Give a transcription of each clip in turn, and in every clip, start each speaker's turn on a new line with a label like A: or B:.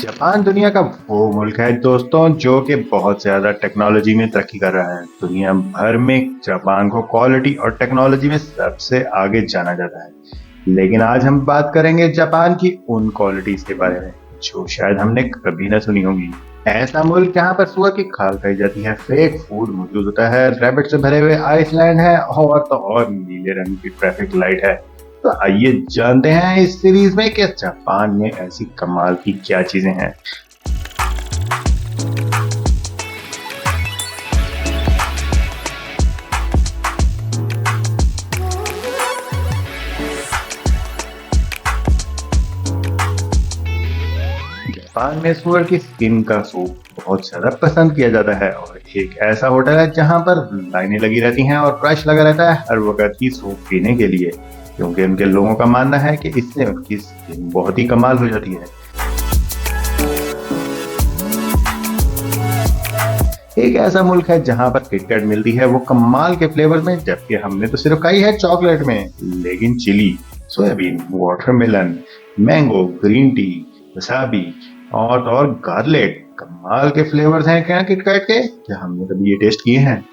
A: Japan दुनिया का वो मुल्क है दोस्तों जो कि बहुत ज्यादा टेक्नोलॉजी में तरक्की कर रहा है। दुनिया भर में जापान को क्वालिटी और टेक्नोलॉजी में सबसे आगे जाना जाता है। लेकिन आज हम बात करेंगे जापान की उन क्वालिटीज के बारे में जो शायद हमने कभी ना सुनी होंगी। ऐसा मुल्क जहाँ पर सुअर की खाल खाई जाती है, फेक फूड मौजूद होता है, रैबिट से भरे हुए आइसलैंड है और तो और नीले रंग की ट्रैफिक लाइट है। तो आइए जानते हैं इस सीरीज में कि जापान में ऐसी कमाल की क्या चीजें हैं। जापान में सुअर की स्किन का सूप बहुत ज्यादा पसंद किया जाता है और एक ऐसा होटल है जहां पर लाइनें लगी रहती हैं और रश लगा रहता है हर वक्त की सूप पीने के लिए, क्योंकि उनके लोगों का मानना है कि इससे उनकी स्किन बहुत ही कमाल हो जाती है। एक ऐसा मुल्क है जहां पर किटकैट मिलती है वो कमाल के फ्लेवर में, जबकि हमने तो सिर्फ खाई है चॉकलेट में, लेकिन chilli, soybean, watermelon, mango, green tea, wasabi और तो और गार्लिक कमाल के फ्लेवर्स हैं क्या किटकैट के। क्या हमने कभी ये टेस्ट किए हैं?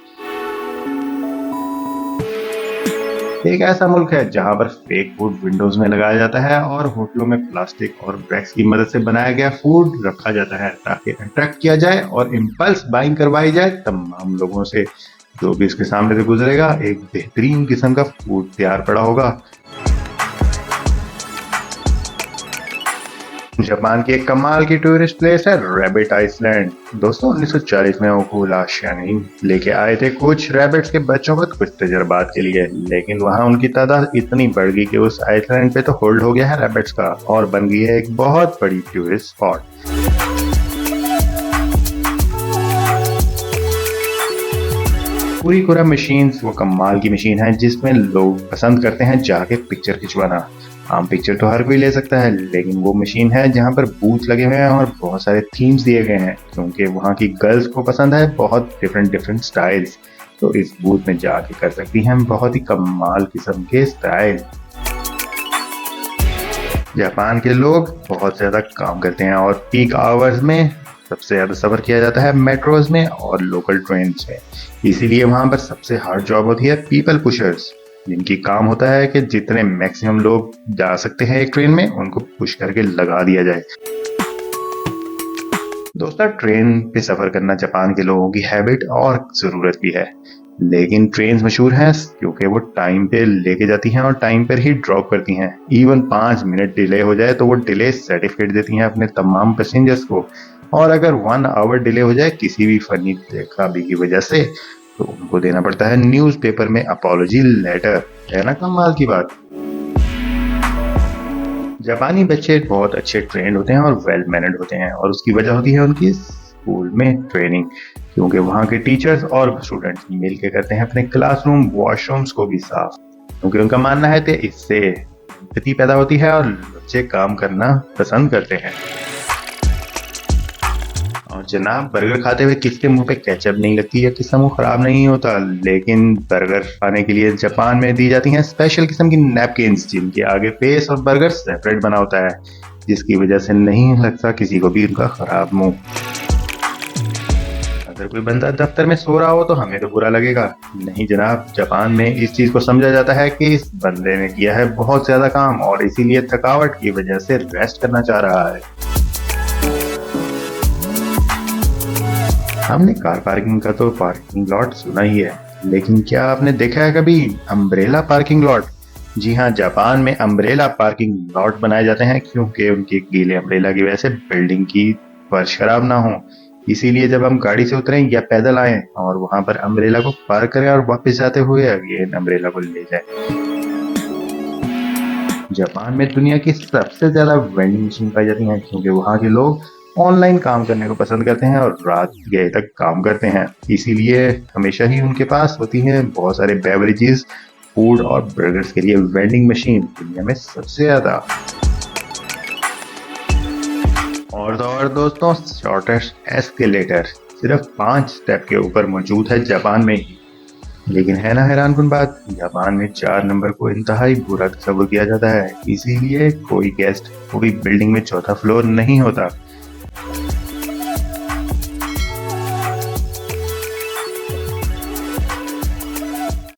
A: एक ऐसा मुल्क है जहां पर फेक फूड विंडोज में लगाया जाता है और होटलों में प्लास्टिक और वैक्स की मदद से बनाया गया फूड रखा जाता है ताकि अट्रैक्ट किया जाए और इम्पल्स बाइंग करवाई जाए तमाम लोगों से। जो भी इसके सामने से गुजरेगा एक बेहतरीन किस्म का फूड तैयार पड़ा होगा। जापान की एक कमाल की टूरिस्ट प्लेस है रैबिट आइसलैंड। दोस्तों 1940 में ओकुला शानिंग लेके आए थे कुछ रैबिट्स के बच्चों को कुछ तजर्बात के लिए, लेकिन वहां उनकी तादाद इतनी बढ़ गई कि उस आइसलैंड पे तो होल्ड हो गया है रैबिट्स का और बन गई है एक बहुत बड़ी टूरिस्ट स्पॉट। पूरी कुरा मशीन्स वो कमाल की मशीन है जिसमें लोग पसंद करते हैं जाके पिक्चर खिंचवाना। आम पिक्चर तो हर कोई ले सकता है, लेकिन वो मशीन है जहाँ पर बूथ लगे हुए हैं और बहुत सारे थीम्स दिए गए हैं क्योंकि वहाँ की गर्ल्स को पसंद है बहुत डिफरेंट स्टाइल्स। तो इस बूथ में जाके कर सकती हैं बहुत ही कमाल किस्म के स्टाइल। जापान के लोग बहुत ज्यादा काम करते हैं और पीक आवर्स में सबसे ज्यादा सफर किया जाता है मेट्रोज में और लोकल ट्रेन में। इसीलिए वहां पर सबसे हार्ड जॉब होती है पीपल पुशर्स, जिनकी काम होता है कि जितने मैक्सिमम लोग जा सकते हैं एक ट्रेन में उनको पुश करके लगा दिया जाए। दोस्तों ट्रेन पे सफर करना जापान के लोगों की हैबिट और जरूरत भी है, लेकिन ट्रेन मशहूर हैं क्योंकि वो टाइम पे लेके जाती हैं और टाइम पर ही ड्रॉप करती हैं। इवन 5 मिनट डिले हो जाए तो वो डिले सर्टिफिकेट देती हैं अपने तमाम पैसेंजर्स को, और अगर 1 आवर डिले हो जाए किसी भी फनी खराबी की वजह से तो उनको देना पड़ता है न्यूज़पेपर में अपॉलॉजी लेटर। है ना कमाल की बात। जापानी बच्चे बहुत अच्छे ट्रेंड होते हैं और वेल मैनर्ड होते हैं और उसकी वजह होती है उनकी स्कूल में ट्रेनिंग, क्योंकि वहाँ के टीचर्स और स्टूडेंट्स मिलकर करते हैं अपने क्लासरूम वॉशरूम्स को भी साफ, क्योंकि उनका मानना है कि इससे एम्पैथी पैदा होती है और बच्चे काम करना पसंद करते हैं। और जनाब बर्गर खाते हुए किसके मुंह पे केचप नहीं लगती या किसका मुंह खराब नहीं होता, लेकिन बर्गर खाने के लिए जापान में दी जाती हैं स्पेशल किस्म की नैपकिन्स जिनके आगे फेस और बर्गर सेपरेट बना होता है, जिसकी वजह से नहीं लगता किसी को भी उनका खराब मुंह। अगर कोई बंदा दफ्तर में सो रहा हो तो हमें तो बुरा लगेगा, नहीं जनाब, जापान में इस चीज को समझा जाता है कि इस बंदे ने किया है बहुत ज्यादा काम और इसीलिए थकावट की वजह से रेस्ट करना चाह रहा है। हमने कार पार्किंग का तो पार्किंग लॉट सुना ही है, लेकिन क्या आपने देखा है कभी अम्ब्रेला पार्किंग लॉट? जी हाँ, जापान में अम्ब्रेला पार्किंग लॉट बनाए जाते हैं क्योंकि उनके गीले अम्ब्रेला की वजह से बिल्डिंग की फर्श खराब ना हो। इसीलिए जब हम गाड़ी से उतरें या पैदल आए और वहां पर अम्ब्रेला को पार्क करें और वापस जाते हुए अगेन अम्ब्रेला को ले जाए। जापान में दुनिया की सबसे ज्यादा वेंडिंग मशीन पाई जाती हैं क्योंकि वहाँ के लोग ऑनलाइन काम करने को पसंद करते हैं और रात गए तक काम करते हैं, इसीलिए हमेशा ही उनके पास होती हैं बहुत सारे बेवरेजेस, फूड और बर्गर्स के लिए वेंडिंग मशीन दुनिया में सबसे ज्यादा। और तो और दोस्तों शॉर्टेस्ट एस्केलेटर सिर्फ 5 स्टेप के ऊपर मौजूद है जापान में ही, लेकिन है ना हैरानकुन बात, जापान में 4 नंबर को इंतहाई बुरा तस्वुर किया जाता है, इसीलिए कोई गेस्ट कोई बिल्डिंग में चौथा फ्लोर नहीं होता।